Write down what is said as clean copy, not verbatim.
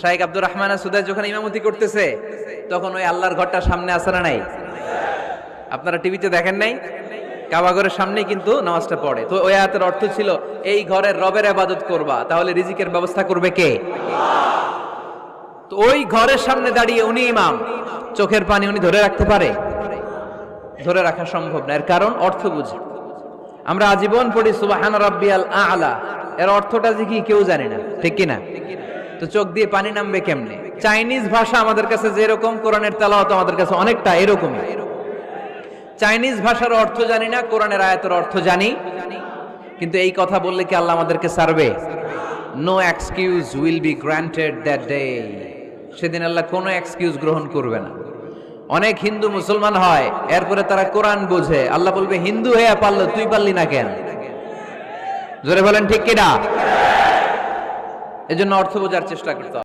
শাইখ আব্দুর রহমান সুদাই যখন ইমামতি করতেছে তখন ওই আল্লাহর ঘরটা সামনে আছে না নাই? আপনারা টিভিতে দেখেন নাই? কাবা ঘরের সামনেই কিন্তু নামাজটা পড়ে। তো ওই আয়াতের অর্থ ছিল এই ঘরের রবের ইবাদত করবা, তাহলে রিজিকের ব্যবস্থা করবে কে? তো ওই ঘরের সামনে দাঁড়িয়ে উনি ইমাম, চোখের পানি উনি ধরে রাখতে পারে? ধরে রাখা সম্ভব না। এর কারণ অর্থ বুঝে। আমরা আজীবন পড়ি সুবহান রাব্বিয়াল আ'লা, এর অর্থটা যে কি কেউ জানে না, ঠিক কি না? তো চোখ দিয়ে পানি নামবে কেমনে? চাইনিজ ভাষা আমাদের কাছে যেরকম, কোরআনের তেলাওয়াত আমাদের কাছে অনেকটা এরকমই। চাইনিজ ভাষার অর্থ জানি না, কোরআনের আয়াতের অর্থ জানি, কিন্তু এই কথা বললে কি আল্লাহ আমাদেরকে ছাড়বে? No excuse will be granted that day. সেদিন আল্লাহ কোনো এক্সকিউজ গ্রহণ করবে না। অনেক হিন্দু মুসলমান হয়, এরপরে তারা কোরআন বোঝে, আল্লাহ বলবে হিন্দু হয়ে পারলো, তুই পারলি না কেন? জোরে বলেন ঠিক কিনা? এজন্য অর্থ বোঝার চেষ্টা করতে হবে।